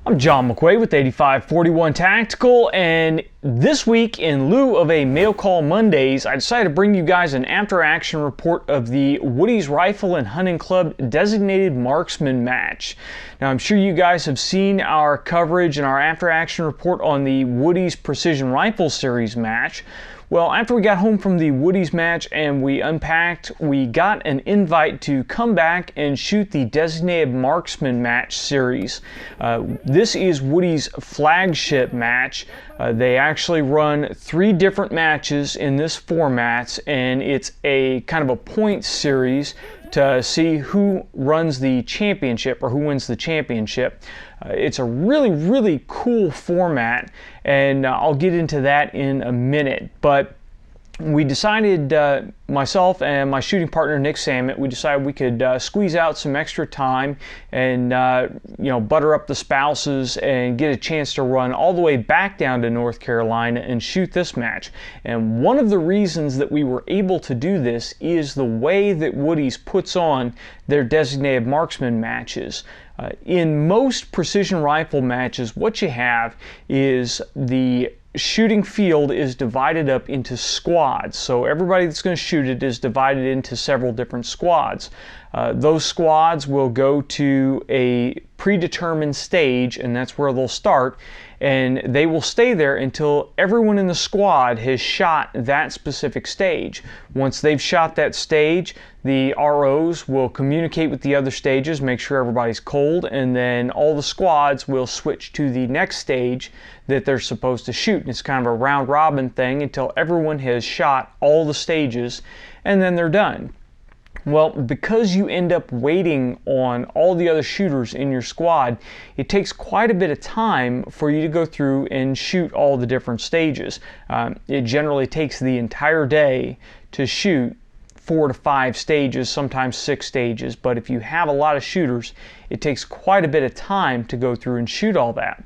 I'm John McQuay with 8541 Tactical, and this week, in lieu of a Mail Call Mondays, I decided to bring you guys an after-action report of the Woody's Rifle and Hunting Club Designated Marksman match. Now, I'm sure you guys have seen our coverage and our after-action report on the Woody's Precision Rifle Series match. Well, after we got home from the Woody's match and we unpacked, we got an invite to come back and shoot the Designated Marksman match series. This is Woody's flagship match. They actually run 3 different matches in this format, and it's a kind of a point series to see who runs the championship or who wins the championship. It's a really cool format, and I'll get into that in a minute. But we decided, myself and my shooting partner Nick Samet, we decided we could squeeze out some extra time and butter up the spouses and get a chance to run all the way back down to North Carolina and shoot this match. And one of the reasons that we were able to do this is the way that Woody's puts on their Designated Marksman matches. In most precision rifle matches, what you have is the shooting field is divided up into squads. So everybody that's going to shoot it is divided into several different squads. Those squads will go to a predetermined stage, and that's where they'll start, and they will stay there until everyone in the squad has shot that specific stage. Once they've shot that stage, the ROs will communicate with the other stages, make sure everybody's cold, and then all the squads will switch to the next stage that they're supposed to shoot. And it's kind of a round robin thing until everyone has shot all the stages, and then they're done. Well, because you end up waiting on all the other shooters in your squad, it takes quite a bit of time for you to go through and shoot all the different stages. It generally takes the entire day to shoot 4 to 5 stages, sometimes 6 stages, but if you have a lot of shooters, it takes quite a bit of time to go through and shoot all that.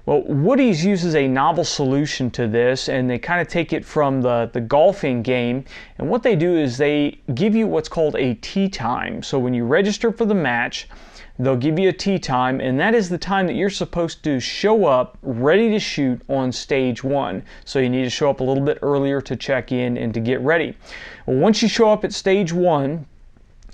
Well, Woody's uses a novel solution to this, and they kind of take it from the golfing game, and what they do is they give you what's called a tee time. So when you register for the match, they'll give you a tee time, and that is the time that you're supposed to show up ready to shoot on stage 1. So you need to show up a little bit earlier to check in and to get ready. Well, once you show up at stage 1,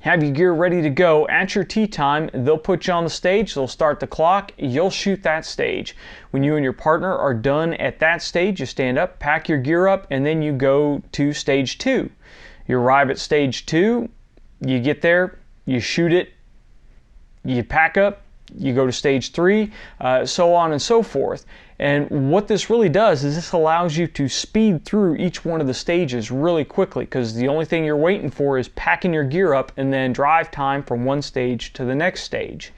have your gear ready to go at your tee time, they'll put you on the stage, they'll start the clock, you'll shoot that stage. When you and your partner are done at that stage, you stand up, pack your gear up, and then you go to stage 2. You arrive at stage 2, you get there, you shoot it, you pack up, you go to stage 3, so on and so forth. And what this really does is this allows you to speed through each one of the stages really quickly, because the only thing you're waiting for is packing your gear up and then drive time from one stage to the next stage.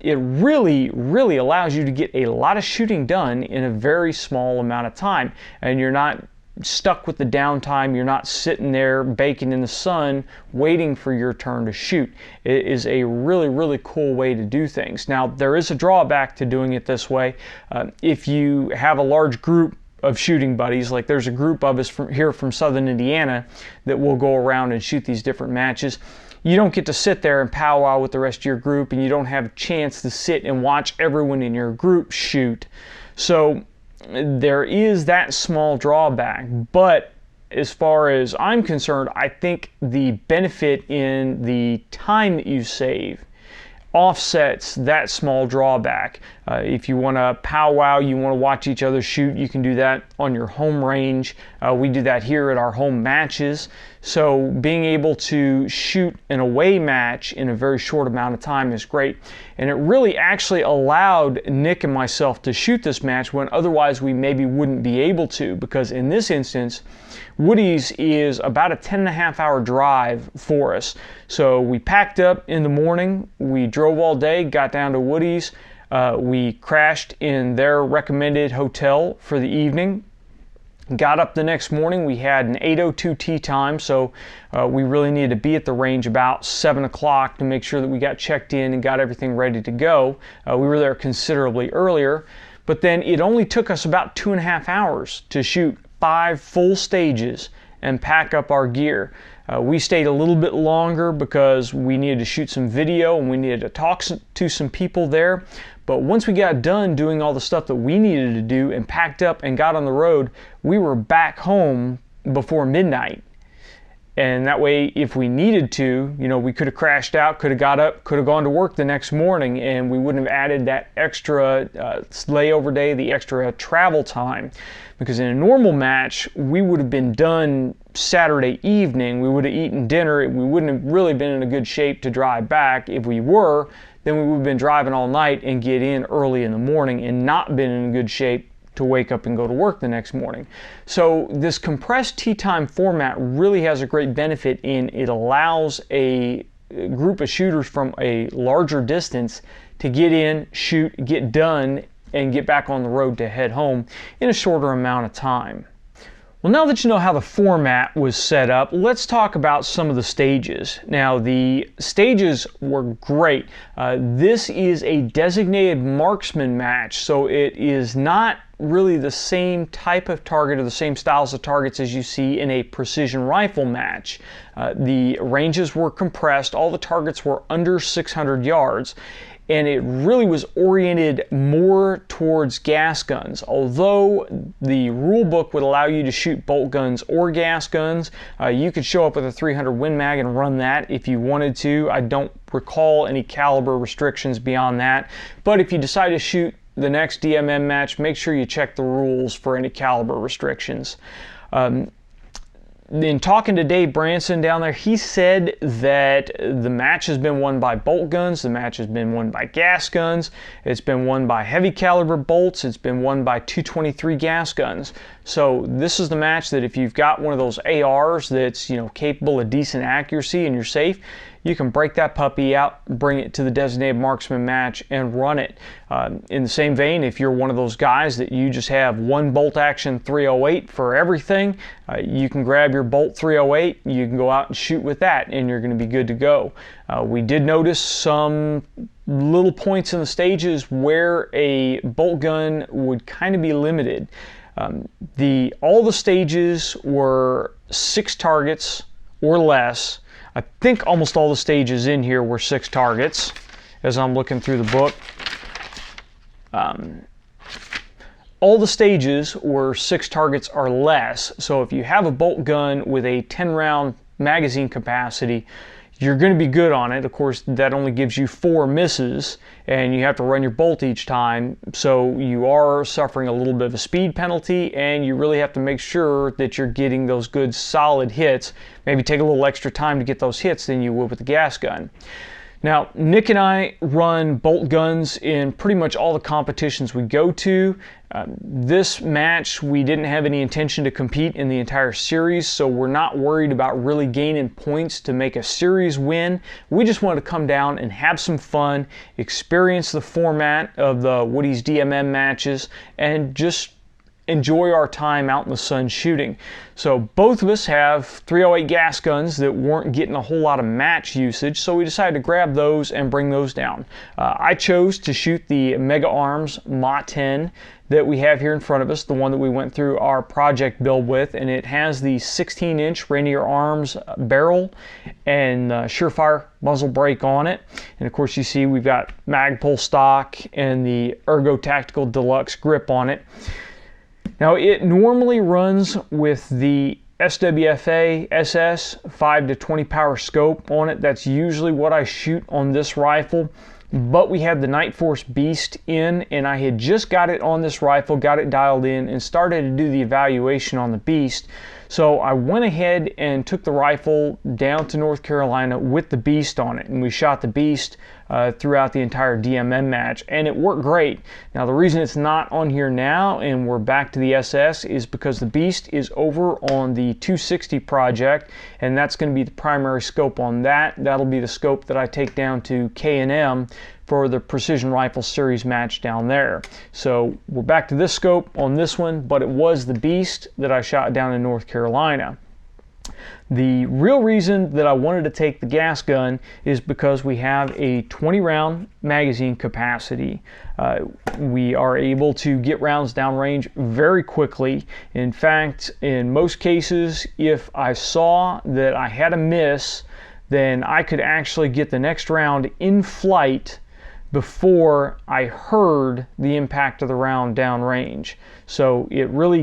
It really allows you to get a lot of shooting done in a very small amount of time, and you're not stuck with the downtime. You're not sitting there baking in the sun waiting for your turn to shoot. It is a really cool way to do things. Now, there is a drawback to doing it this way. If you have a large group of shooting buddies, like there's a group of us here from Southern Indiana that will go around and shoot these different matches, you don't get to sit there and powwow with the rest of your group, and you don't have a chance to sit and watch everyone in your group shoot. So there is that small drawback, but as far as I'm concerned, I think the benefit in the time that you save offsets that small drawback. If you want to powwow, you want to watch each other shoot, you can do that on your home range. We do that here at our home matches. So being able to shoot an away match in a very short amount of time is great. And it really actually allowed Nick and myself to shoot this match when otherwise we maybe wouldn't be able to, because in this instance, Woody's is about a 10.5-hour drive for us. So we packed up in the morning, we drove all day, got down to Woody's, we crashed in their recommended hotel for the evening. Got up the next morning, we had an 8:02 tee time, so we really needed to be at the range about 7 o'clock to make sure that we got checked in and got everything ready to go. We were there considerably earlier, but then it only took us about 2.5 hours to shoot 5 full stages and pack up our gear. We stayed a little bit longer because we needed to shoot some video and we needed to talk to some people there. But once we got done doing all the stuff that we needed to do and packed up and got on the road, we were back home before midnight. And that way, if we needed to, we could have crashed out, could have got up, could have gone to work the next morning, and we wouldn't have added that extra layover day, the extra travel time. Because in a normal match, we would have been done Saturday evening, we would have eaten dinner, we wouldn't have really been in a good shape to drive back. If we were, then we would have been driving all night and get in early in the morning and not been in good shape to wake up and go to work the next morning. So this compressed tee time format really has a great benefit in it allows a group of shooters from a larger distance to get in, shoot, get done, and get back on the road to head home in a shorter amount of time. Well, now that you know how the format was set up, let's talk about some of the stages. Now, the stages were great. This is a designated marksman match, so it is not really the same type of target or the same styles of targets as you see in a precision rifle match. The ranges were compressed, all the targets were under 600 yards, and it really was oriented more towards gas guns. Although the rule book would allow you to shoot bolt guns or gas guns, you could show up with a 300 Win Mag and run that if you wanted to. I don't recall any caliber restrictions beyond that, but if you decide to shoot the next DMM match, make sure you check the rules for any caliber restrictions. In talking to Dave Branson down there, he said that the match has been won by bolt guns, the match has been won by gas guns, it's been won by heavy caliber bolts, it's been won by 223 gas guns. So this is the match that if you've got one of those ARs that's capable of decent accuracy and you're safe, you can break that puppy out, bring it to the designated marksman match and run it. In the same vein, if you're one of those guys that you just have one bolt action 308 for everything, you can grab your bolt 308, you can go out and shoot with that and you're going to be good to go. We did notice some little points in the stages where a bolt gun would kind of be limited. All the stages were 6 targets or less. I think almost all the stages in here were 6 targets as I'm looking through the book. All the stages were 6 targets or less. So if you have a bolt gun with a 10-round magazine capacity, you're going to be good on it. Of course, that only gives you 4 misses and you have to run your bolt each time. So you are suffering a little bit of a speed penalty and you really have to make sure that you're getting those good solid hits. Maybe take a little extra time to get those hits than you would with the gas gun. Now, Nick and I run bolt guns in pretty much all the competitions we go to. This match, we didn't have any intention to compete in the entire series, so we're not worried about really gaining points to make a series win. We just wanted to come down and have some fun, experience the format of the Woody's DMM matches, and just enjoy our time out in the sun shooting. So both of us have 308 gas guns that weren't getting a whole lot of match usage, so we decided to grab those and bring those down. I chose to shoot the Mega Arms Ma 10 that we have here in front of us, the one that we went through our project build with, and it has the 16-inch Rainier Arms barrel and Surefire muzzle brake on it. And of course you see we've got Magpul stock and the Ergo Tactical Deluxe grip on it. Now it normally runs with the SWFA SS 5 to 20 power scope on it. That's usually what I shoot on this rifle. But we had the Night Force Beast in, and I had just got it on this rifle, got it dialed in, and started to do the evaluation on the Beast. So I went ahead and took the rifle down to North Carolina with the Beast on it, and we shot the Beast throughout the entire DMM match, and it worked great. Now the reason it's not on here now and we're back to the SS is because the Beast is over on the 260 project, and that's going to be the primary scope on that. That'll be the scope that I take down to K&M for the Precision Rifle Series match down there. So we're back to this scope on this one, but it was the Beast that I shot down in North Carolina. The real reason that I wanted to take the gas gun is because we have a 20 round magazine capacity. We are able to get rounds downrange very quickly. In fact, in most cases, if I saw that I had a miss, then I could actually get the next round in flight before I heard the impact of the round downrange. So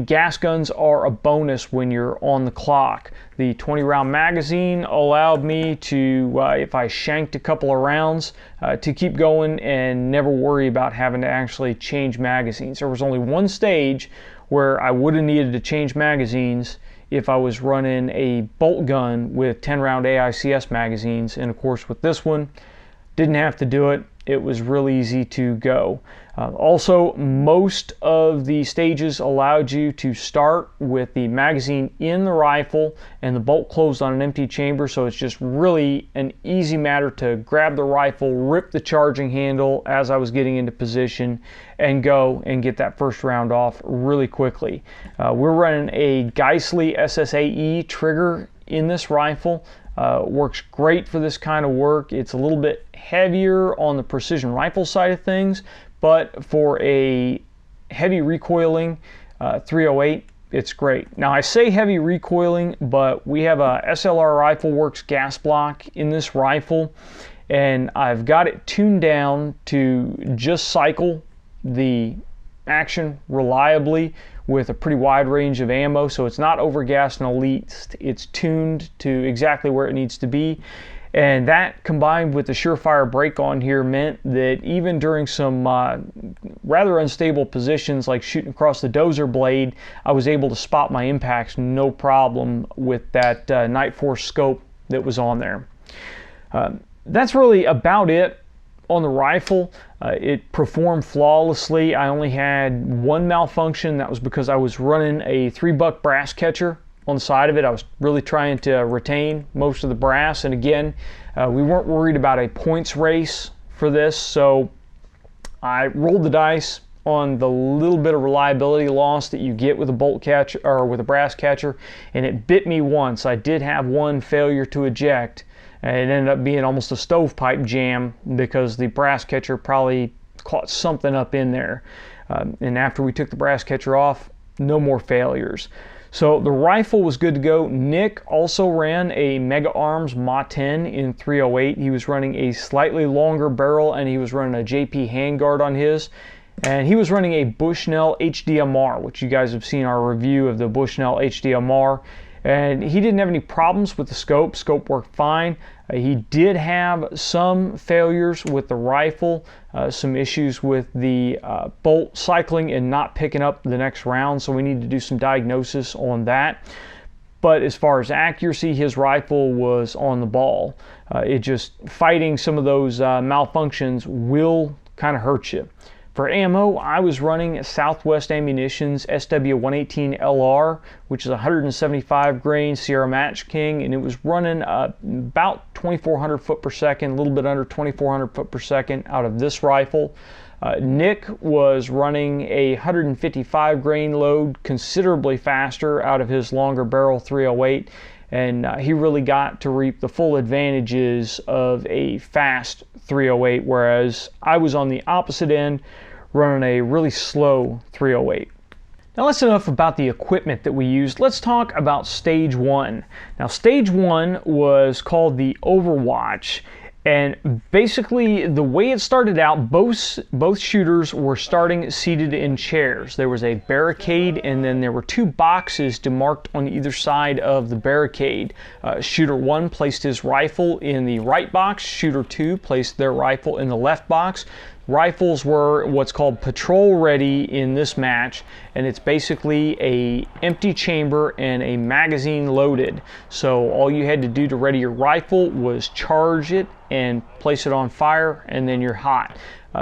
gas guns are a bonus when you're on the clock. The 20 round magazine allowed me to, if I shanked a couple of rounds, to keep going and never worry about having to actually change magazines. There was only one stage where I would have needed to change magazines if I was running a bolt gun with 10 round AICS magazines, and of course with this one, didn't have to do it. It was real easy to go. Also, most of the stages allowed you to start with the magazine in the rifle and the bolt closed on an empty chamber, so it's just really an easy matter to grab the rifle, rip the charging handle as I was getting into position, and go and get that first round off really quickly. We're running a Geissele SSAE trigger in this rifle. Works great for this kind of work. It's a little bit heavier on the precision rifle side of things, but for a heavy recoiling 308, it's great. Now I say heavy recoiling, but we have a SLR Rifle Works gas block in this rifle, and I've got it tuned down to just cycle the action reliably with a pretty wide range of ammo, so it's not overgassed and elite. It's tuned to exactly where it needs to be, and that combined with the Surefire brake on here meant that even during some rather unstable positions like shooting across the dozer blade, I was able to spot my impacts no problem with that Night Force scope that was on there. That's really about it on the rifle. It performed flawlessly. I only had one malfunction. That was because I was running a 3-buck brass catcher on the side of it. I was really trying to retain most of the brass, and again, we weren't worried about a points race for this, so I rolled the dice on the little bit of reliability loss that you get with a bolt catcher or with a brass catcher, and it bit me once. I did have one failure to eject, and it ended up being almost a stovepipe jam because the brass catcher probably caught something up in there. And after we took the brass catcher off, no more failures. So the rifle was good to go. Nick also ran a Mega Arms Ma 10 in 308. He was running a slightly longer barrel, and he was running a JP handguard on his. And he was running a Bushnell HDMR, which you guys have seen our review of the Bushnell HDMR. And he didn't have any problems with the scope. Scope worked fine. He did have some failures with the rifle, some issues with the bolt cycling and not picking up the next round, so we need to do some diagnosis on that. But as far as accuracy, his rifle was on the ball. It just, fighting some of those malfunctions will kind of hurt you. For ammo, I was running Southwest Ammunition's SW118LR, which is 175 grain Sierra Match King, and it was running about 2,400 foot per second, a little bit under 2,400 foot per second out of this rifle. Nick was running a 155 grain load, considerably faster out of his longer barrel 308, and he really got to reap the full advantages of a fast 308, whereas I was on the opposite end running a really slow 308. Now that's enough about the equipment that we used. Let's talk about stage one. Now stage one was called the Overwatch, and basically the way it started out, both shooters were starting seated in chairs. There was a barricade, and then there were two boxes demarked on either side of the barricade. Shooter 1 placed his rifle in the right box. Shooter 2 placed their rifle in the left box. Rifles were what's called patrol ready in this match, and it's basically a empty chamber and a magazine loaded. So all you had to do to ready your rifle was charge it and place it on fire, and then you're hot.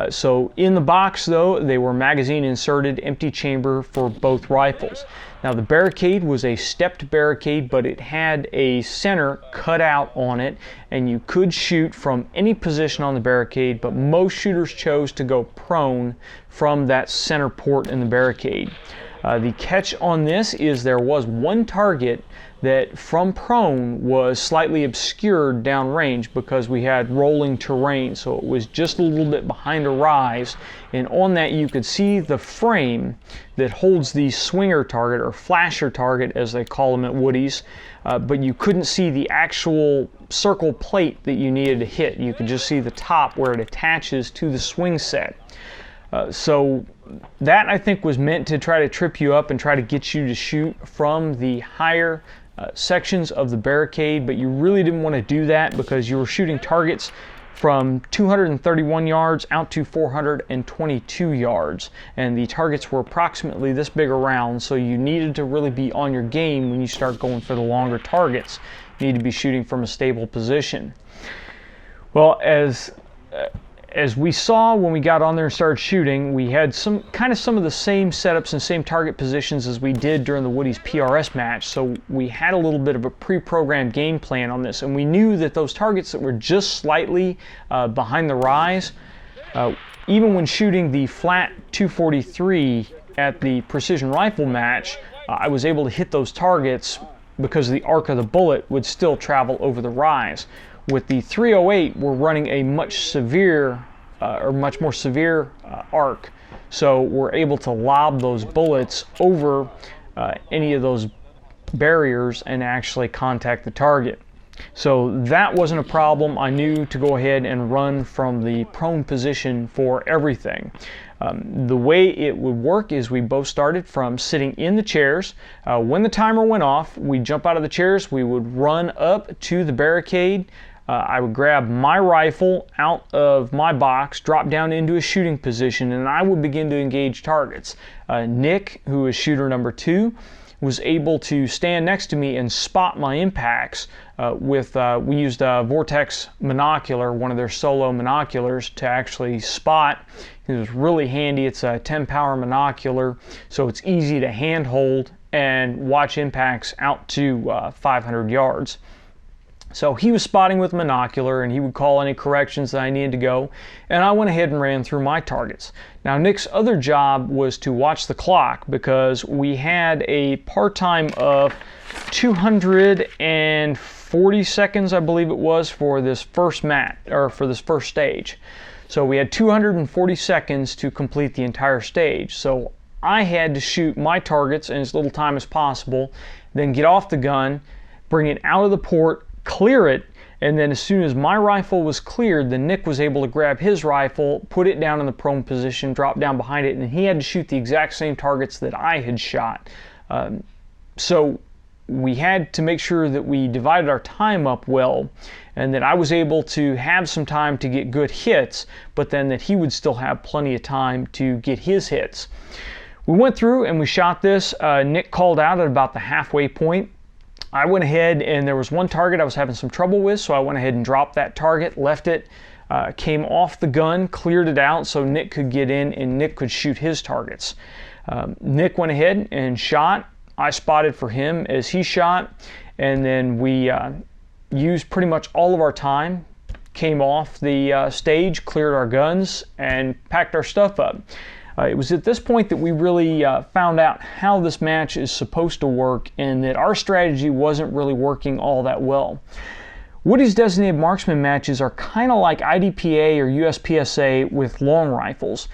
So in the box though, they were magazine inserted, empty chamber for both rifles. Now the barricade was a stepped barricade, but it had a center cut out on it, and you could shoot from any position on the barricade, but most shooters chose to go prone from that center port in the barricade. The catch on this is there was one target that from prone was slightly obscured downrange because we had rolling terrain, so it was just a little bit behind a rise, and on that you could see the frame that holds the swinger target, or flasher target as they call them at Woody's, but you couldn't see the actual circle plate that you needed to hit. You could just see the top where it attaches to the swing set. So that, I think, was meant to try to trip you up and try to get you to shoot from the higher sections of the barricade, but you really didn't want to do that because you were shooting targets from 231 yards out to 422 yards, and the targets were approximately this big around, so you needed to really be on your game when you start going for the longer targets. You need to be shooting from a stable position. Well, as we saw when we got on there and started shooting, we had some of the same setups and same target positions as we did during the Woody's PRS match. So we had a little bit of a pre-programmed game plan on this, and we knew that those targets that were just slightly behind the rise, even when shooting the flat 243 at the precision rifle match, I was able to hit those targets because the arc of the bullet would still travel over the rise. With the 308, we're running a much more severe arc, so we're able to lob those bullets over any of those barriers and actually contact the target. So that wasn't a problem. I knew to go ahead and run from the prone position for everything. The way it would work is we both started from sitting in the chairs. When the timer went off, we'd jump out of the chairs, we would run up to the barricade. I would grab my rifle out of my box, drop down into a shooting position, and I would begin to engage targets. Nick, who is shooter number 2, was able to stand next to me and spot my impacts we used a Vortex monocular, one of their solo monoculars, to actually spot. It was really handy. It's a 10 power monocular, so it's easy to handhold and watch impacts out to 500 yards. So he was spotting with monocular, and he would call any corrections that I needed to go, and I went ahead and ran through my targets. Now Nick's other job was to watch the clock, because we had a part time of 240 seconds, I believe it was, for this first stage. So we had 240 seconds to complete the entire stage. So I had to shoot my targets in as little time as possible, then get off the gun, bring it out of the port, clear it, and then as soon as my rifle was cleared, then Nick was able to grab his rifle, put it down in the prone position, drop down behind it, and he had to shoot the exact same targets that I had shot. So we had to make sure that we divided our time up well, and that I was able to have some time to get good hits, but then that he would still have plenty of time to get his hits. We went through and we shot this. Nick called out at about the halfway point. I went ahead, and there was one target I was having some trouble with, so I went ahead and dropped that target, left it, came off the gun, cleared it out so Nick could get in and Nick could shoot his targets. Nick went ahead and shot. I spotted for him as he shot, and then we used pretty much all of our time, came off the stage, cleared our guns, and packed our stuff up. It was at this point that we really found out how this match is supposed to work, and that our strategy wasn't really working all that well. Woody's designated marksman matches are kind of like IDPA or USPSA with long rifles.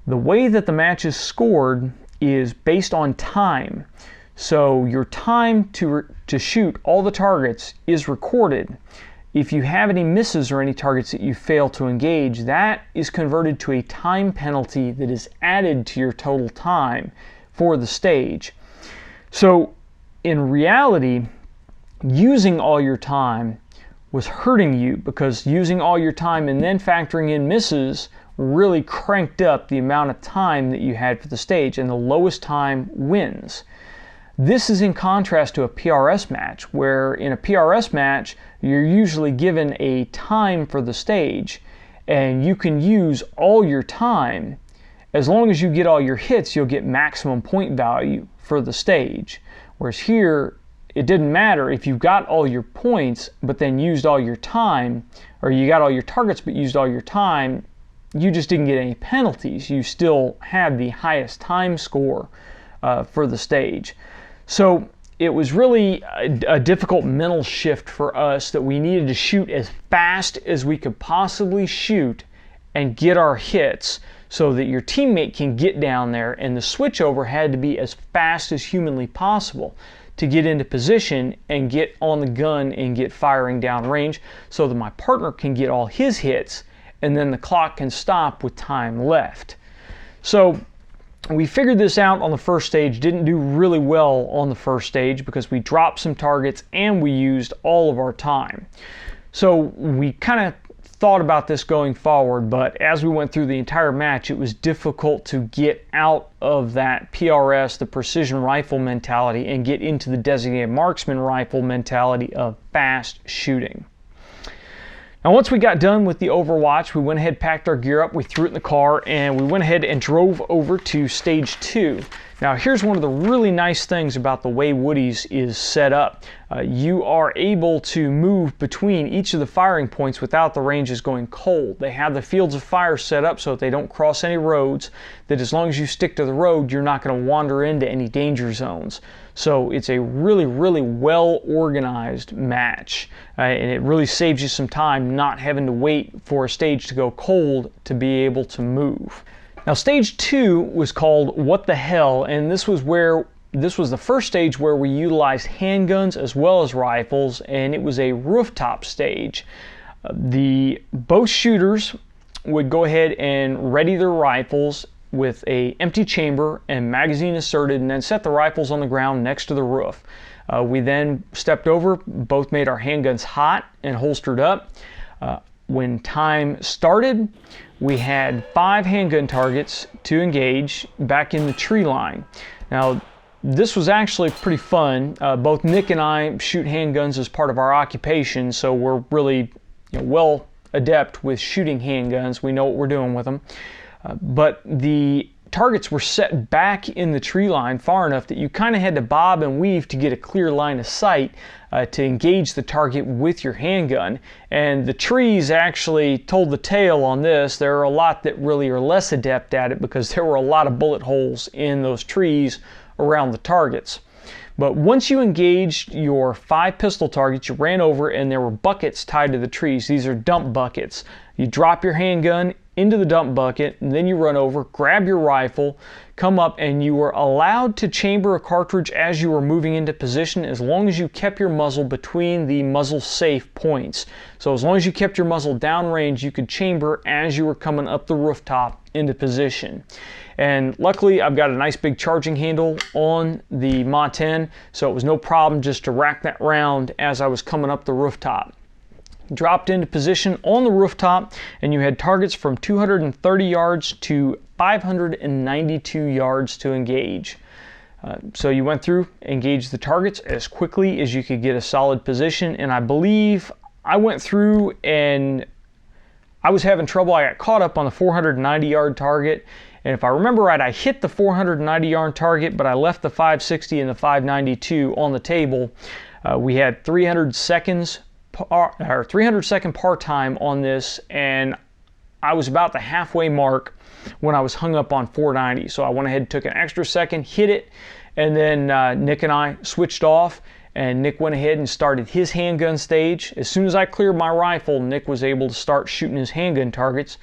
The way that the match is scored is based on time. So your time to shoot all the targets is recorded. If you have any misses or any targets that you fail to engage, that is converted to a time penalty that is added to your total time for the stage. So in reality, using all your time was hurting you, because using all your time and then factoring in misses really cranked up the amount of time that you had for the stage, and the lowest time wins. This is in contrast to a PRS match, where in a PRS match, you're usually given a time for the stage, and you can use all your time. As long as you get all your hits, you'll get maximum point value for the stage. Whereas here, it didn't matter if you got all your points, but then used all your time, or you got all your targets but used all your time, you just didn't get any penalties. You still had the highest time score for the stage. So it was really a difficult mental shift for us that we needed to shoot as fast as we could possibly shoot and get our hits so that your teammate can get down there, and the switchover had to be as fast as humanly possible to get into position and get on the gun and get firing down range so that my partner can get all his hits and then the clock can stop with time left. So we figured this out on the first stage, didn't do really well on the first stage because we dropped some targets and we used all of our time. So we kind of thought about this going forward, but as we went through the entire match, it was difficult to get out of that PRS, the precision rifle mentality, and get into the designated marksman rifle mentality of fast shooting. Now, once we got done with the Overwatch, we went ahead, packed our gear up, we threw it in the car, and we went ahead and drove over to Stage 2. Now, here's one of the really nice things about the way Woody's is set up. You are able to move between each of the firing points without the ranges going cold. They have the fields of fire set up so that they don't cross any roads, that as long as you stick to the road, you're not going to wander into any danger zones. So it's a really, really well organized match, and it really saves you some time not having to wait for a stage to go cold to be able to move. Now, Stage 2 was called What the Hell, and this was the first stage where we utilized handguns as well as rifles, and it was a rooftop stage. Both shooters would go ahead and ready their rifles with an empty chamber and magazine inserted, and then set the rifles on the ground next to the roof. We then stepped over, both made our handguns hot and holstered up. When time started, we had 5 handgun targets to engage back in the tree line. Now, this was actually pretty fun. Both Nick and I shoot handguns as part of our occupation, so we're really well adept with shooting handguns. We know what we're doing with them. But the targets were set back in the tree line far enough that you kind of had to bob and weave to get a clear line of sight to engage the target with your handgun. And the trees actually told the tale on this. There are a lot that really are less adept at it because there were a lot of bullet holes in those trees around the targets. But once you engaged your 5 pistol targets, you ran over and there were buckets tied to the trees. These are dump buckets. You drop your handgun into the dump bucket, and then you run over, grab your rifle, come up, and you were allowed to chamber a cartridge as you were moving into position as long as you kept your muzzle between the muzzle safe points. So as long as you kept your muzzle downrange, you could chamber as you were coming up the rooftop into position. And luckily, I've got a nice big charging handle on the Ma 10, so it was no problem just to rack that round as I was coming up the rooftop. Dropped into position on the rooftop, and you had targets from 230 yards to 592 yards to engage. So you went through, engaged the targets as quickly as you could get a solid position, and I believe I went through and I was having trouble. I got caught up on the 490 yard target, and if I remember right, I hit the 490 yard target, but I left the 560 and the 592 on the table. We had 300 second par time on this, and I was about the halfway mark when I was hung up on 490. So I went ahead and took an extra second, hit it, and then Nick and I switched off, and Nick went ahead and started his handgun stage. As soon as I cleared my rifle, Nick was able to start shooting his handgun targets,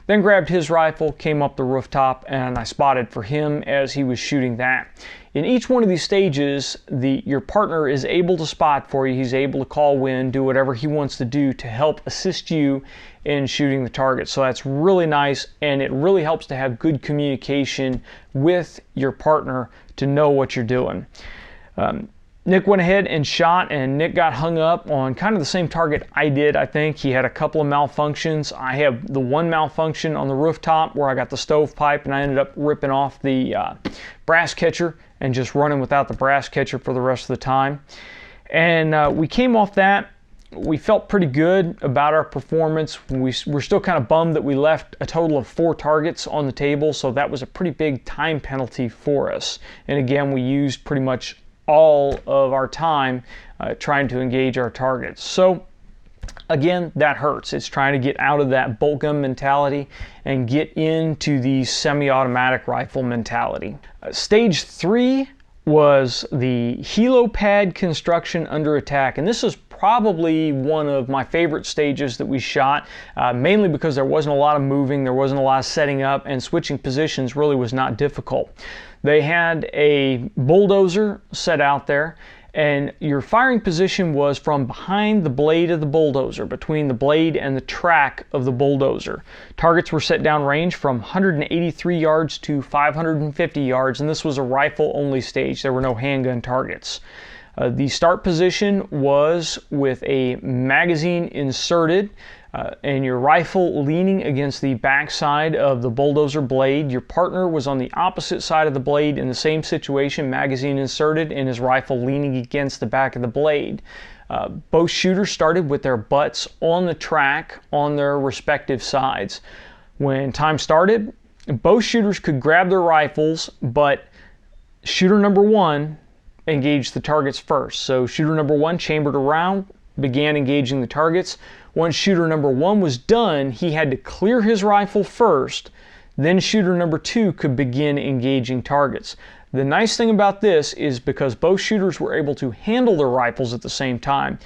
then grabbed his rifle, came up the rooftop, and I spotted for him as he was shooting that. In each one of these stages, your partner is able to spot for you. He's able to call wind, do whatever he wants to do to help assist you in shooting the target. So that's really nice, and it really helps to have good communication with your partner to know what you're doing. Nick went ahead and shot, and Nick got hung up on kind of the same target I did, I think. He had a couple of malfunctions. I have the one malfunction on the rooftop where I got the stovepipe, and I ended up ripping off the brass catcher and just running without the brass catcher for the rest of the time. And we came off that. We felt pretty good about our performance. We're still kind of bummed that we left a total of 4 targets on the table, so that was a pretty big time penalty for us. And again, we used pretty much all of our time trying to engage our targets. So again, that hurts. It's trying to get out of that bolt gun mentality and get into the semi-automatic rifle mentality. Stage 3 was the helipad construction under attack, and this is probably one of my favorite stages that we shot, mainly because there wasn't a lot of moving, there wasn't a lot of setting up, and switching positions really was not difficult. They had a bulldozer set out there, and your firing position was from behind the blade of the bulldozer, between the blade and the track of the bulldozer. Targets were set down range from 183 yards to 550 yards, and this was a rifle-only stage. There were no handgun targets. The start position was with a magazine inserted and your rifle leaning against the backside of the bulldozer blade. Your partner was on the opposite side of the blade in the same situation, magazine inserted and his rifle leaning against the back of the blade. Both shooters started with their butts on the track on their respective sides. When time started, both shooters could grab their rifles, but shooter number one engaged the targets first. So shooter number one chambered around, began engaging the targets. Once shooter number one was done, he had to clear his rifle first, then shooter number two could begin engaging targets. The nice thing about this is because both shooters were able to handle their rifles at the same time,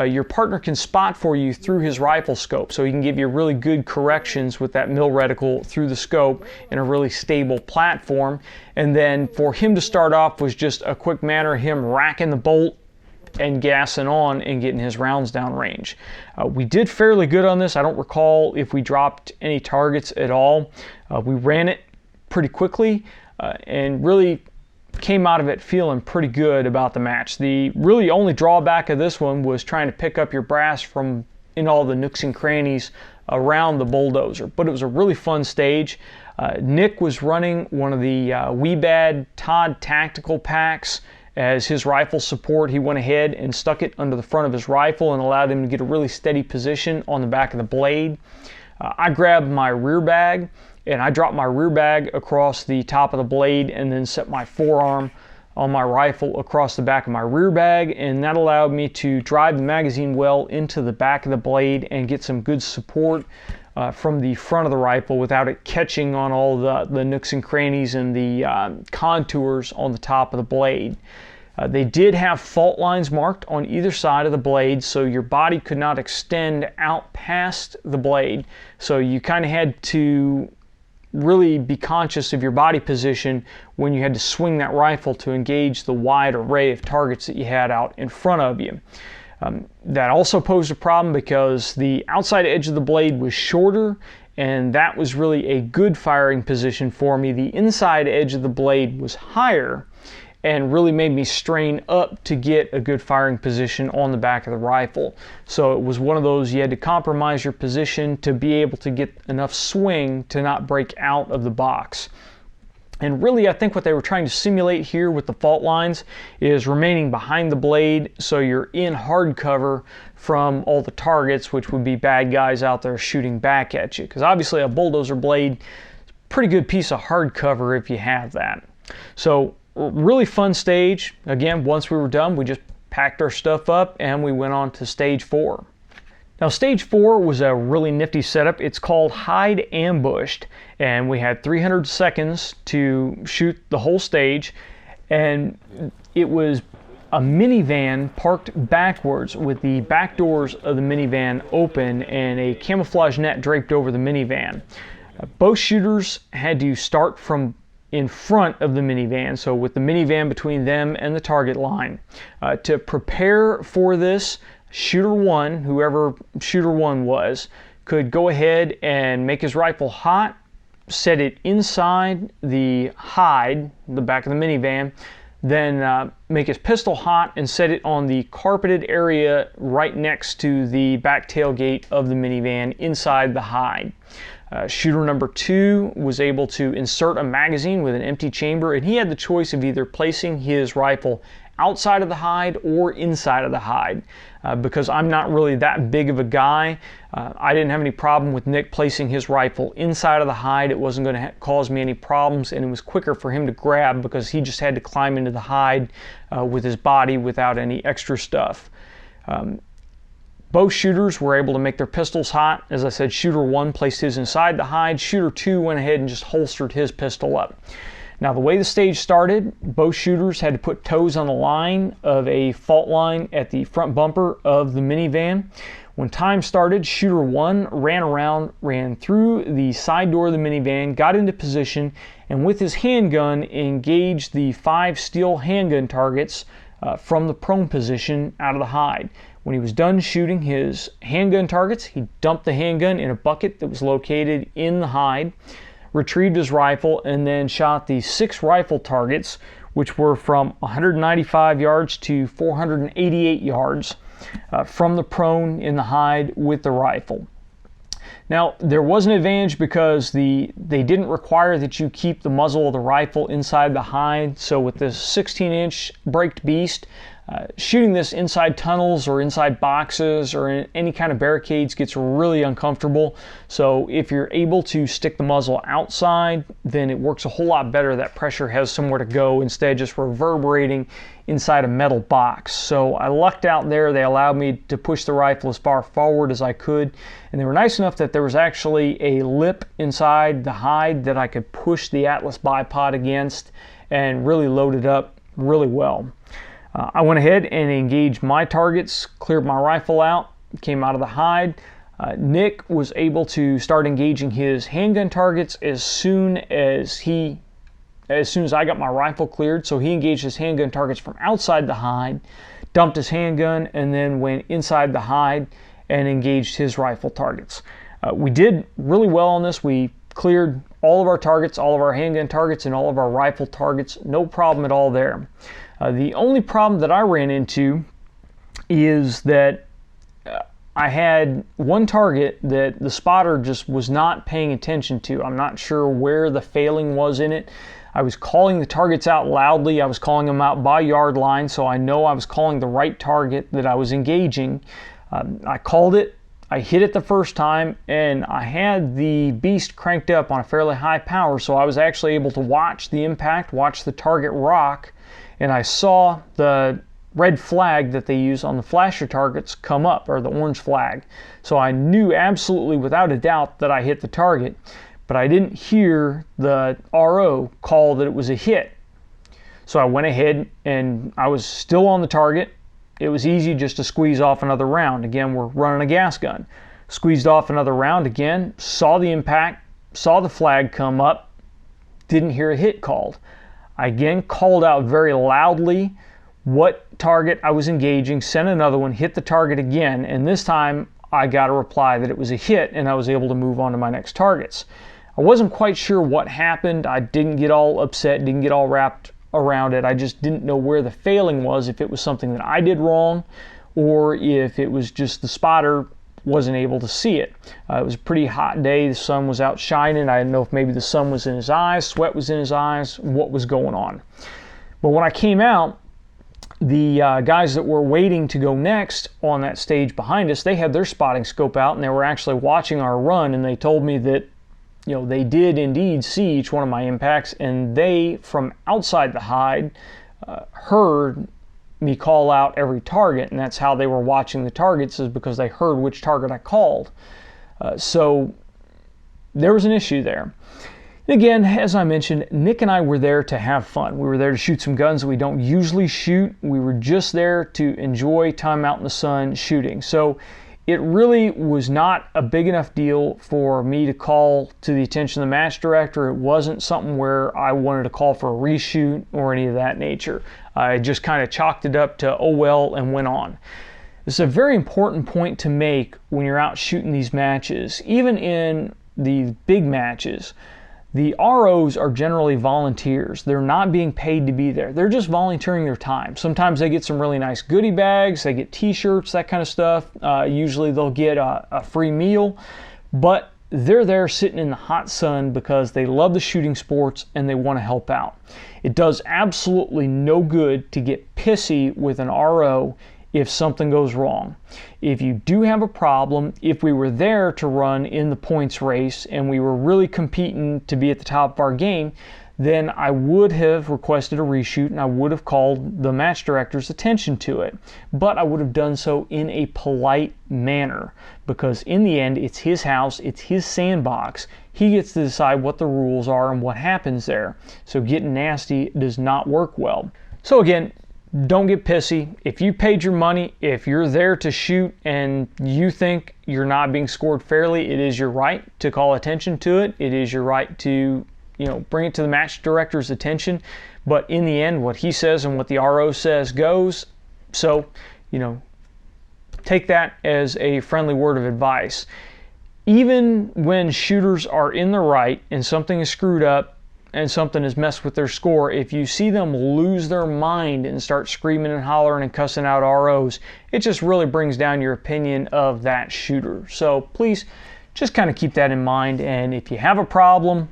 your partner can spot for you through his rifle scope, so he can give you really good corrections with that mill reticle through the scope in a really stable platform. And then for him to start off was just a quick matter of him racking the bolt and gassing on and getting his rounds down range. We did fairly good on this. I don't recall if we dropped any targets at all. We ran it pretty quickly and really came out of it feeling pretty good about the match. The really only drawback of this one was trying to pick up your brass from in all the nooks and crannies around the bulldozer, but it was a really fun stage. Nick was running one of the Weebad Todd tactical packs as his rifle support. He went ahead and stuck it under the front of his rifle and allowed him to get a really steady position on the back of the blade. I grabbed my rear bag and I dropped my rear bag across the top of the blade and then set my forearm on my rifle across the back of my rear bag, and that allowed me to drive the magazine well into the back of the blade and get some good support from the front of the rifle without it catching on all the nooks and crannies and the contours on the top of the blade. They did have fault lines marked on either side of the blade, so your body could not extend out past the blade. So you kind of had to really be conscious of your body position when you had to swing that rifle to engage the wide array of targets that you had out in front of you. That also posed a problem because the outside edge of the blade was shorter, and that was really a good firing position for me. The inside edge of the blade was higher and really made me strain up to get a good firing position on the back of the rifle. So it was one of those you had to compromise your position to be able to get enough swing to not break out of the box. And really, I think what they were trying to simulate here with the fault lines is remaining behind the blade so you're in hard cover from all the targets, which would be bad guys out there shooting back at you. Because obviously a bulldozer blade is a pretty good piece of hard cover if you have that. So really fun stage. Again, once we were done, we just packed our stuff up and we went on to stage 4. Now stage 4 was a really nifty setup. It's called Hide Ambushed, and we had 300 seconds to shoot the whole stage, and it was a minivan parked backwards with the back doors of the minivan open and a camouflage net draped over the minivan. Both shooters had to start from in front of the minivan, so with the minivan between them and the target line. To prepare for this, shooter one, whoever shooter one was, could go ahead and make his rifle hot, set it inside the hide, the back of the minivan, then make his pistol hot and set it on the carpeted area right next to the back tailgate of the minivan inside the hide. Shooter number 2 was able to insert a magazine with an empty chamber, and he had the choice of either placing his rifle outside of the hide or inside of the hide. Because I'm not really that big of a guy, I didn't have any problem with Nick placing his rifle inside of the hide. It wasn't going to cause me any problems, and it was quicker for him to grab because he just had to climb into the hide with his body without any extra stuff. Both shooters were able to make their pistols hot. As I said, shooter 1 placed his inside the hide. Shooter 2 went ahead and just holstered his pistol up. Now, the way the stage started, both shooters had to put toes on the line of a fault line at the front bumper of the minivan. When time started, shooter 1 ran through the side door of the minivan, got into position, and with his handgun engaged the 5 steel handgun targets from the prone position out of the hide. When he was done shooting his handgun targets, he dumped the handgun in a bucket that was located in the hide, retrieved his rifle, and then shot the 6 rifle targets, which were from 195 yards to 488 yards from the prone in the hide with the rifle. Now, there was an advantage because they didn't require that you keep the muzzle of the rifle inside the hide. So with this 16-inch braked beast, shooting this inside tunnels or inside boxes or in any kind of barricades gets really uncomfortable. So if you're able to stick the muzzle outside, then it works a whole lot better. That pressure has somewhere to go instead of just reverberating inside a metal box. So I lucked out there. They allowed me to push the rifle as far forward as I could, and they were nice enough that there was actually a lip inside the hide that I could push the Atlas bipod against and really load it up really well. I went ahead and engaged my targets, cleared my rifle out, came out of the hide. Nick was able to start engaging his handgun targets as soon as I got my rifle cleared. So he engaged his handgun targets from outside the hide, dumped his handgun, and then went inside the hide and engaged his rifle targets. We did really well on this. We cleared all of our targets, all of our handgun targets, and all of our rifle targets. No problem at all there. The only problem that I ran into is that I had one target that the spotter just was not paying attention to. I'm not sure where the failing was in it. I was calling the targets out loudly. I was calling them out by yard line, so I know I was calling the right target that I was engaging. I called it, I hit it the first time, and I had the beast cranked up on a fairly high power, so I was actually able to watch the impact, watch the target rock, and I saw the red flag that they use on the flasher targets come up, or the orange flag. So I knew absolutely without a doubt that I hit the target, but I didn't hear the RO call that it was a hit. So I went ahead and I was still on the target. It was easy just to squeeze off another round. Again, we're running a gas gun. Squeezed off another round again, saw the impact, saw the flag come up, didn't hear a hit called. I again called out very loudly what target I was engaging, sent another one, hit the target again, and this time I got a reply that it was a hit, and I was able to move on to my next targets. I wasn't quite sure what happened. I didn't get all upset, didn't get all wrapped around it. I just didn't know where the failing was, if it was something that I did wrong or if it was just the spotter wasn't able to see it. It was a pretty hot day. The sun was out shining. I didn't know if maybe the sun was in his eyes, sweat was in his eyes, what was going on. But when I came out, the guys that were waiting to go next on that stage behind us, they had their spotting scope out and they were actually watching our run, and they told me that they did indeed see each one of my impacts, and they, from outside the hide, heard me call out every target, and that's how they were watching the targets, is because they heard which target I called. So there was an issue there. And again, as I mentioned, Nick and I were there to have fun. We were there to shoot some guns that we don't usually shoot. We were just there to enjoy time out in the sun shooting. So it really was not a big enough deal for me to call to the attention of the match director. It wasn't something where I wanted to call for a reshoot or any of that nature. I just kind of chalked it up to, oh well, and went on. This is a very important point to make when you're out shooting these matches. Even in the big matches, the ROs are generally volunteers. They're not being paid to be there. They're just volunteering their time. Sometimes they get some really nice goodie bags, they get t-shirts, that kind of stuff. Usually they'll get a free meal, but they're there sitting in the hot sun because they love the shooting sports and they want to help out. It does absolutely no good to get pissy with an RO if something goes wrong. If you do have a problem, if we were there to run in the points race and we were really competing to be at the top of our game, then I would have requested a reshoot and I would have called the match director's attention to it. But I would have done so in a polite manner, because in the end, it's his house, it's his sandbox. He gets to decide what the rules are and what happens there. So getting nasty does not work well. So again, don't get pissy. If you paid your money, if you're there to shoot and you think you're not being scored fairly, it is your right to call attention to it. It is your right to, bring it to the match director's attention. But in the end, what he says and what the RO says goes. So, take that as a friendly word of advice. Even when shooters are in the right and something is screwed up and something has messed with their score, if you see them lose their mind and start screaming and hollering and cussing out ROs, it just really brings down your opinion of that shooter. So please just kind of keep that in mind. And if you have a problem,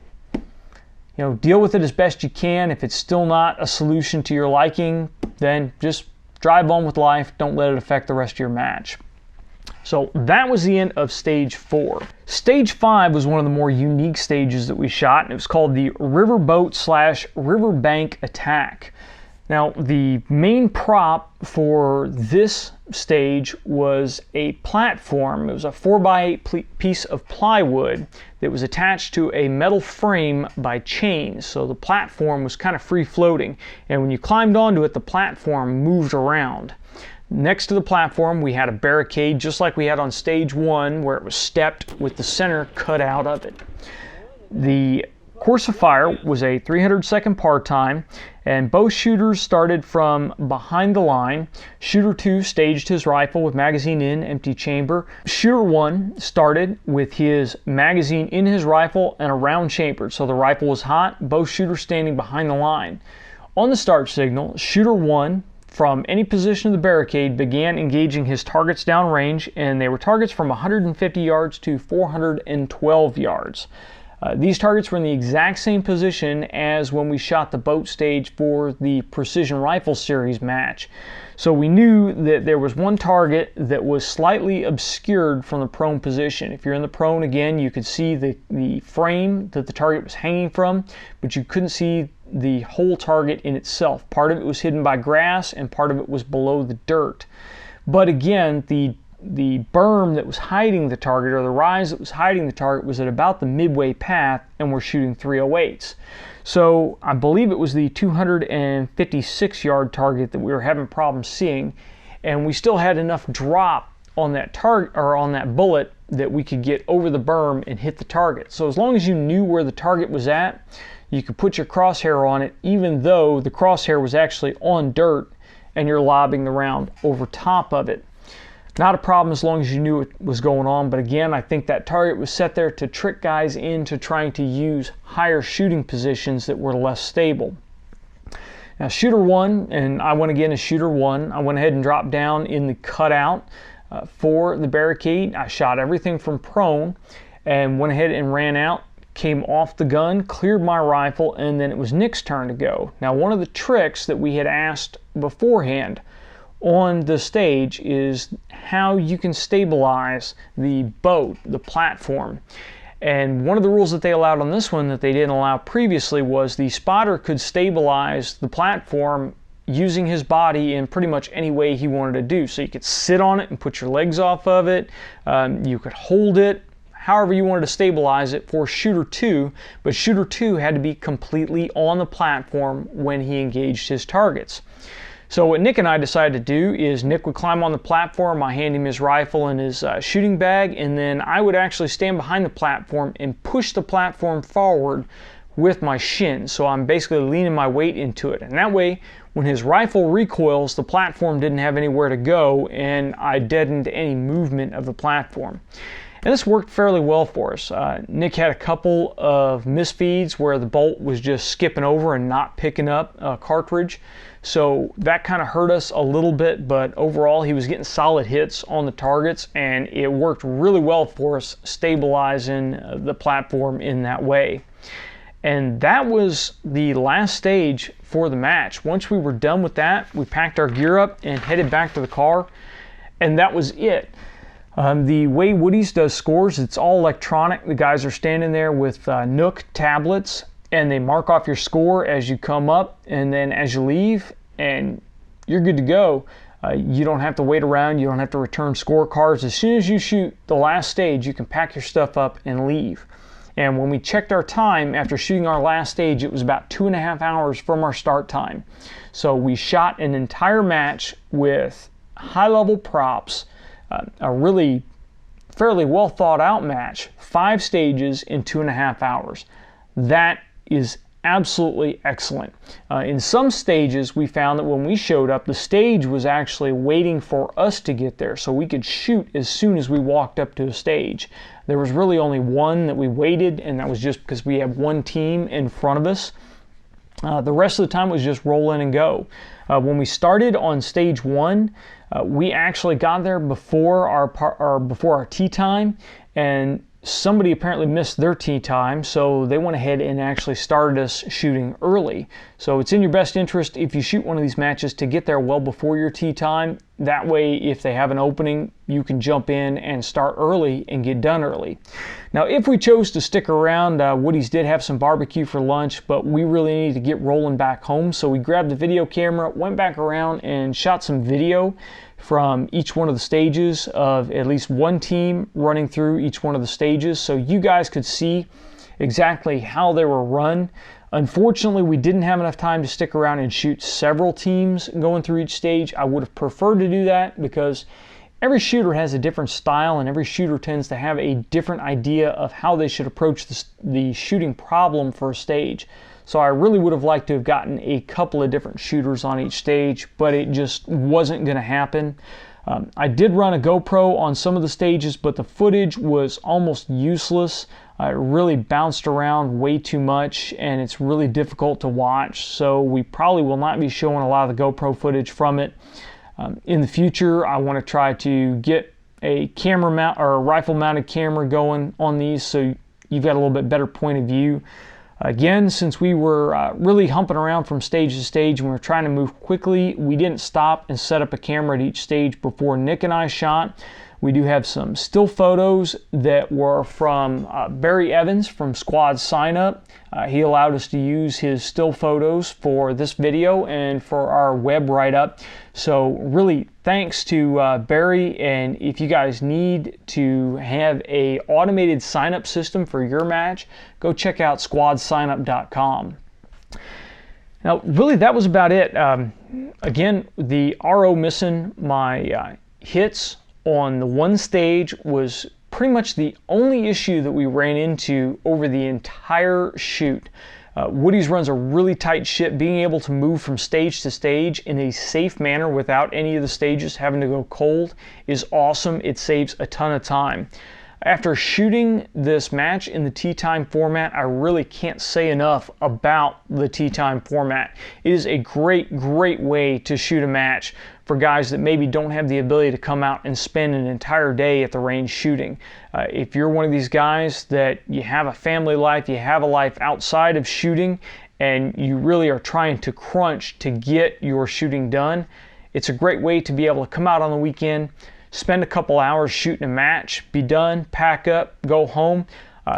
deal with it as best you can. If it's still not a solution to your liking, then just drive on with life. Don't let it affect the rest of your match. So that was the end of stage 4. Stage 5 was one of the more unique stages that we shot, and it was called the Riverboat / Riverbank attack. Now, the main prop for this stage was a platform. It was a 4x8 piece of plywood that was attached to a metal frame by chains. So the platform was kind of free floating, and when you climbed onto it, the platform moved around. Next to the platform, we had a barricade just like we had on stage 1, where it was stepped with the center cut out of it. The course of fire was a 300-second par time, and both shooters started from behind the line. Shooter 2 staged his rifle with magazine in, empty chamber. Shooter 1 started with his magazine in his rifle and a round chambered, so the rifle was hot, both shooters standing behind the line. On the start signal, Shooter 1 from any position of the barricade began engaging his targets downrange, and they were targets from 150 yards to 412 yards. These targets were in the exact same position as when we shot the boat stage for the Precision Rifle Series match. So we knew that there was one target that was slightly obscured from the prone position. If you're in the prone, again, you could see the frame that the target was hanging from, but you couldn't see the whole target in itself. Part of it was hidden by grass and part of it was below the dirt. But again, the berm that was hiding the target, or the rise that was hiding the target, was at about the midway path, and we're shooting 308s. So I believe it was the 256 yard target that we were having problems seeing, and we still had enough drop on that target, or on that bullet, that we could get over the berm and hit the target. So as long as you knew where the target was at, you could put your crosshair on it, even though the crosshair was actually on dirt and you're lobbing the round over top of it. Not a problem as long as you knew what was going on, but again, I think that target was set there to trick guys into trying to use higher shooting positions that were less stable. Now, Shooter 1, and I went again as Shooter 1, I went ahead and dropped down in the cutout for the barricade. I shot everything from prone and went ahead and ran out, came off the gun, cleared my rifle, and then it was Nick's turn to go. Now, one of the tricks that we had asked beforehand on the stage is how you can stabilize the boat, the platform. And one of the rules that they allowed on this one that they didn't allow previously was the spotter could stabilize the platform using his body in pretty much any way he wanted to do. So you could sit on it and put your legs off of it. You could hold it, however you wanted to stabilize it for Shooter 2, but Shooter 2 had to be completely on the platform when he engaged his targets. So what Nick and I decided to do is Nick would climb on the platform, I hand him his rifle and his shooting bag, and then I would actually stand behind the platform and push the platform forward with my shins. So I'm basically leaning my weight into it. And that way, when his rifle recoils, the platform didn't have anywhere to go, and I deadened any movement of the platform. And this worked fairly well for us. Nick had a couple of misfeeds where the bolt was just skipping over and not picking up a cartridge. So that kind of hurt us a little bit, but overall he was getting solid hits on the targets, and it worked really well for us, stabilizing the platform in that way. And that was the last stage for the match. Once we were done with that, we packed our gear up and headed back to the car, and that was it. The way Woody's does scores, it's all electronic. The guys are standing there with Nook tablets, and they mark off your score as you come up and then as you leave, and you're good to go. You don't have to wait around. You don't have to return scorecards. As soon as you shoot the last stage, you can pack your stuff up and leave. And when we checked our time after shooting our last stage, it was about 2.5 hours from our start time. So we shot an entire match with high-level props, a really fairly well thought out match, 5 stages in 2.5 hours. That is absolutely excellent. In some stages, we found that when we showed up, the stage was actually waiting for us to get there, so we could shoot as soon as we walked up to a stage. There was really only one that we waited, and that was just because we had one team in front of us. The rest of the time was just roll in and go. When we started on stage 1, we actually got there before our tee time, and somebody apparently missed their tee time, so they went ahead and actually started us shooting early. So it's in your best interest, if you shoot one of these matches, to get there well before your tee time. That way, if they have an opening, you can jump in and start early and get done early. Now, if we chose to stick around, Woody's did have some barbecue for lunch, but we really needed to get rolling back home, so we grabbed the video camera, went back around and shot some video from each one of the stages of at least one team running through each one of the stages, so you guys could see exactly how they were run. Unfortunately, we didn't have enough time to stick around and shoot several teams going through each stage. I would have preferred to do that because every shooter has a different style, and every shooter tends to have a different idea of how they should approach the shooting problem for a stage. So I really would have liked to have gotten a couple of different shooters on each stage, but it just wasn't going to happen. I did run a GoPro on some of the stages, but the footage was almost useless. It really bounced around way too much, and it's really difficult to watch. So we probably will not be showing a lot of the GoPro footage from it. In the future, I want to try to get a camera mount or a rifle mounted camera going on these, so you've got a little bit better point of view. Again, since we were really humping around from stage to stage and we were trying to move quickly, we didn't stop and set up a camera at each stage before Nick and I shot. We do have some still photos that were from Barry Evans from Squad Sign Up. He allowed us to use his still photos for this video and for our web write-up. So really thanks to Barry, and if you guys need to have a automated sign-up system for your match, go check out squadsignup.com. Now really that was about it. Again, the RO missing my hits on the one stage was pretty much the only issue that we ran into over the entire shoot. Woody's runs a really tight ship. Being able to move from stage to stage in a safe manner without any of the stages having to go cold is awesome. It saves a ton of time. After shooting this match in the tee time format, I really can't say enough about the tee time format. It is a great way to shoot a match for guys that maybe don't have the ability to come out and spend an entire day at the range shooting. If you're one of these guys that you have a family life, you have a life outside of shooting, and you really are trying to crunch to get your shooting done, it's a great way to be able to come out on the weekend, spend a couple hours shooting a match, be done, pack up, go home,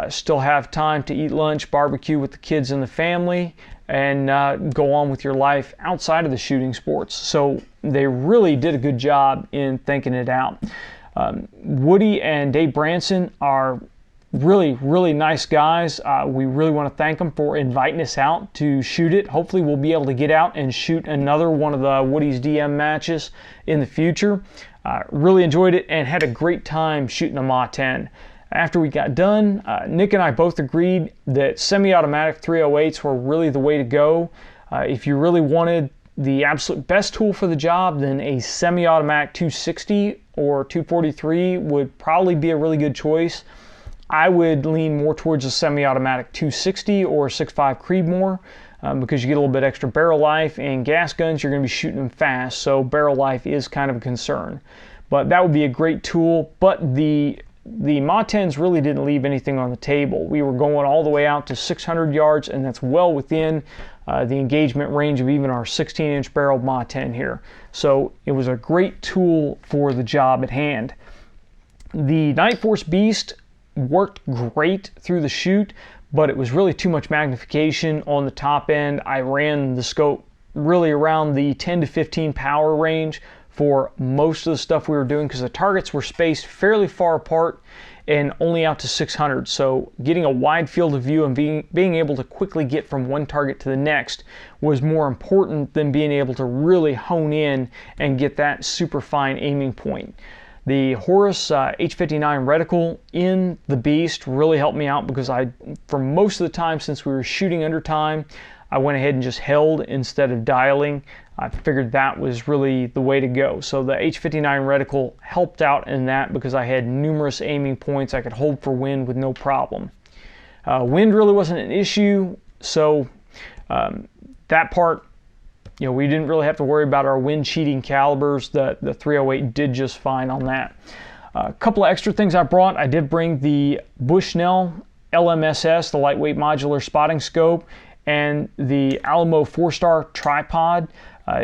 still have time to eat lunch, barbecue with the kids and the family, and go on with your life outside of the shooting sports. So they really did a good job in thinking it out. Woody and Dave Branson are really nice guys. We really want to thank them for inviting us out to shoot it. Hopefully we'll be able to get out and shoot another one of the Woody's DM matches in the future. Really enjoyed it and had a great time shooting a Ma 10. After we got done, Nick and I both agreed that semi-automatic 308s were really the way to go. If you really wanted the absolute best tool for the job, then a semi-automatic 260 or 243 would probably be a really good choice. I would lean more towards a semi-automatic 260 or 6.5 Creedmoor because you get a little bit extra barrel life, and gas guns, you're going to be shooting them fast, so barrel life is kind of a concern. But that would be a great tool, but the Ma 10s really didn't leave anything on the table. We were going all the way out to 600 yards, and that's well within the engagement range of even our 16-inch barrel Ma 10 here. So it was a great tool for the job at hand. The Night Force Beast worked great through the shoot, but it was really too much magnification on the top end. I ran the scope really around the 10 to 15 power range for most of the stuff we were doing, because the targets were spaced fairly far apart and only out to 600. So getting a wide field of view and being able to quickly get from one target to the next was more important than being able to really hone in and get that super fine aiming point. The Horus H59 reticle in the Beast really helped me out, because for most of the time, since we were shooting under time, I went ahead and just held instead of dialing. I figured that was really the way to go. So the H59 reticle helped out in that, because I had numerous aiming points. I could hold for wind with no problem. Wind really wasn't an issue, so that part, we didn't really have to worry about our wind cheating calibers. The 308 did just fine on that. A couple of extra things I brought. I did bring the Bushnell LMSS, the lightweight modular spotting scope, and the Alamo 4-star tripod.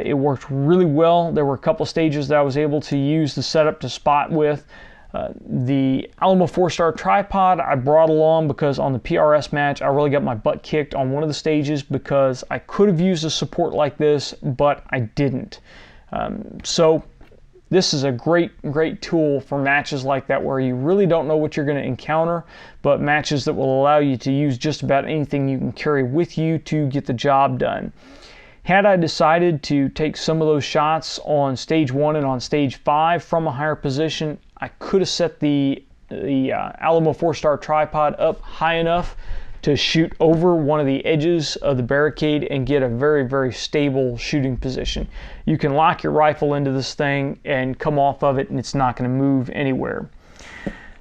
It worked really well. There were a couple stages that I was able to use the setup to spot with. The Alamo 4-star tripod I brought along because on the PRS match I really got my butt kicked on one of the stages, because I could have used a support like this, but I didn't. So this is a great tool for matches like that, where you really don't know what you're going to encounter, but matches that will allow you to use just about anything you can carry with you to get the job done. Had I decided to take some of those shots on stage 1 and on stage 5 from a higher position, I could have set the Alamo 4-star tripod up high enough to shoot over one of the edges of the barricade and get a very stable shooting position. You can lock your rifle into this thing and come off of it, and it's not going to move anywhere.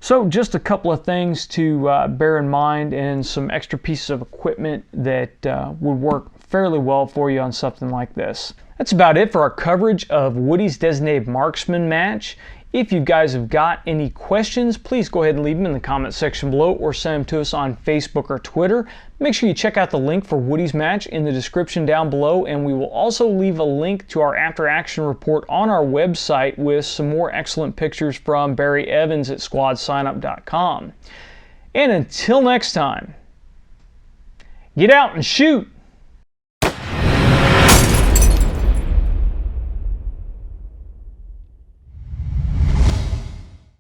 So just a couple of things to bear in mind, and some extra pieces of equipment that would work fairly well for you on something like this. That's about it for our coverage of Woody's designated marksman match. If you guys have got any questions, please go ahead and leave them in the comment section below, or send them to us on Facebook or Twitter. Make sure you check out the link for Woody's match in the description down below, and we will also leave a link to our after action report on our website with some more excellent pictures from Barry Evans at squadsignup.com. And until next time, get out and shoot!